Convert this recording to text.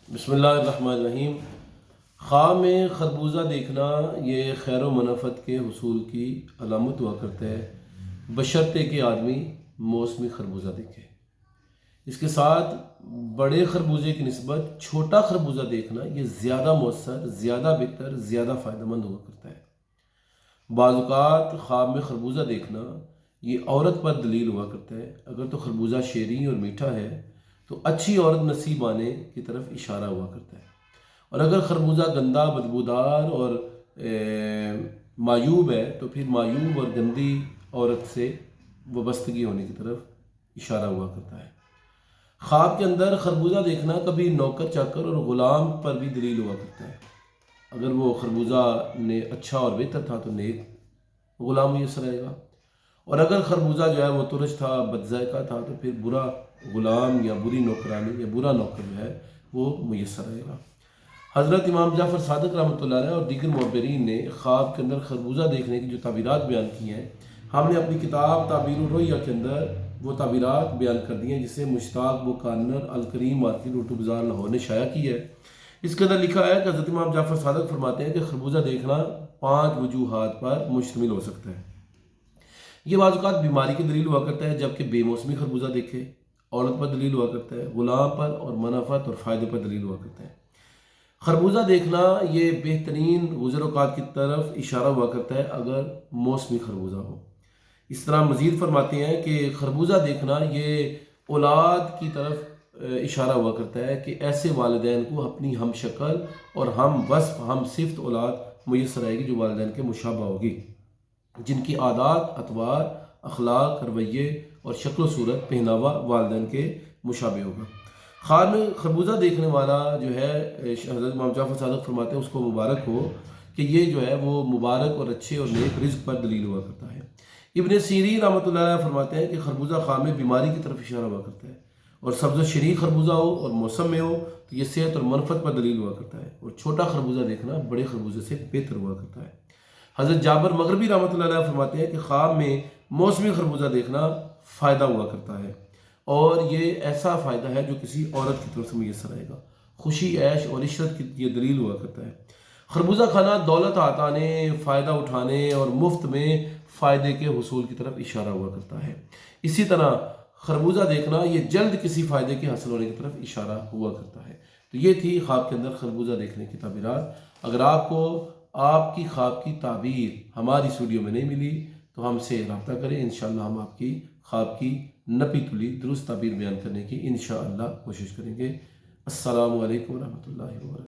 بسم اللہ الرحمن الرحیم۔ خواب میں خربوزہ دیکھنا یہ خیر و منافت کے حصول کی علامت ہوا کرتا ہے، بشرطے کہ آدمی موسمی خربوزہ دیکھے۔ اس کے ساتھ بڑے خربوزے کی نسبت چھوٹا خربوزہ دیکھنا یہ زیادہ مؤثر، زیادہ بہتر، زیادہ فائدہ مند ہوا کرتا ہے۔ بعض اوقات خواب میں خربوزہ دیکھنا یہ عورت پر دلیل ہوا کرتا ہے۔ اگر تو خربوزہ شیریں اور میٹھا ہے تو اچھی عورت نصیب آنے کی طرف اشارہ ہوا کرتا ہے، اور اگر خربوزہ گندا، بدبودار اور معیوب ہے تو پھر معیوب اور گندی عورت سے وابستگی ہونے کی طرف اشارہ ہوا کرتا ہے۔ خواب کے اندر خربوزہ دیکھنا کبھی نوکر چاکر اور غلام پر بھی دلیل ہوا کرتا ہے۔ اگر وہ خربوزہ نے اچھا اور بہتر تھا تو نیک غلام میسر آئے گا، اور اگر خربوزہ جو ہے وہ ترش تھا، بد ذائقہ تھا تو پھر برا غلام یا بری نوکرانی یا برا نوکر جو ہے وہ میسر آئے گا۔ حضرت امام جعفر صادق رحمۃ اللہ علیہ اور دیگر معبرین نے خواب کے اندر خربوزہ دیکھنے کی جو تعبیرات بیان کی ہیں، ہم نے اپنی کتاب تعبیر الرؤیا کے اندر وہ تعبیرات بیان کر دی ہیں، جسے مشتاق بکانر الکریم مارکیٹ اردو بازار لاہور نے شائع کی ہے۔ اس کے اندر لکھا ہے کہ حضرت امام جعفر صادق فرماتے ہیں کہ خربوزہ دیکھنا 5 وجوہات پر مشتمل ہو سکتا ہے۔ یہ بعض اوقات بیماری کی دلیل ہوا کرتا ہے، جبکہ بے موسمی خربوزہ دیکھے عورت پر دلیل ہوا کرتا ہے، غلام پر اور منافعت اور فائدے پر دلیل ہوا کرتا ہے۔ خربوزہ دیکھنا یہ بہترین گزر اوقات کی طرف اشارہ ہوا کرتا ہے اگر موسمی خربوزہ ہو۔ اس طرح مزید فرماتے ہیں کہ خربوزہ دیکھنا یہ اولاد کی طرف اشارہ ہوا کرتا ہے کہ ایسے والدین کو اپنی ہم شکل اور ہم وصف، ہم صفت اولاد میسر آئے گی جو والدین کے مشابہ ہوگی، جن کی عادات، اطوار، اخلاق، رویے اور شکل و صورت، پہناوا والدین کے مشابہ ہوگا۔ خواب میں خربوزہ دیکھنے والا جو ہے، حضرت امام جعفر صادق فرماتے ہیں اس کو مبارک ہو کہ یہ جو ہے وہ مبارک اور اچھے اور نیک رزق پر دلیل ہوا کرتا ہے۔ ابن سیرین رحمۃ اللہ علیہ فرماتے ہیں کہ خربوزہ خواب میں بیماری کی طرف اشارہ ہوا کرتا ہے، اور سبز و شیریں خربوزہ ہو اور موسم میں ہو تو یہ صحت اور منفعت پر دلیل ہوا کرتا ہے، اور چھوٹا خربوزہ دیکھنا بڑے خربوزے سے بہتر ہوا کرتا ہے۔ حضرت جابر مغربی رحمۃ اللہ علیہ فرماتے ہیں کہ خواب میں موسمی خربوزہ دیکھنا فائدہ ہوا کرتا ہے، اور یہ ایسا فائدہ ہے جو کسی عورت کی طرف سے میسر آئے گا، خوشی، عیش اور عشرت کی یہ دلیل ہوا کرتا ہے۔ خربوزہ کھانا دولت آتانے، فائدہ اٹھانے اور مفت میں فائدے کے حصول کی طرف اشارہ ہوا کرتا ہے۔ اسی طرح خربوزہ دیکھنا یہ جلد کسی فائدے کے حاصل ہونے کی طرف اشارہ ہوا کرتا ہے۔ تو یہ تھی خواب کے اندر خربوزہ دیکھنے کی تعبیرات۔ اگر آپ کو آپ کی خواب کی تعبیر ہماری اس ویڈیو میں نہیں ملی تو ہم سے رابطہ کریں، انشاءاللہ ہم آپ کی خواب کی نپی تلی درست تعبیر بیان کرنے کی انشاءاللہ کوشش کریں گے۔ السلام علیکم ورحمۃ اللہ وبرکاتہ۔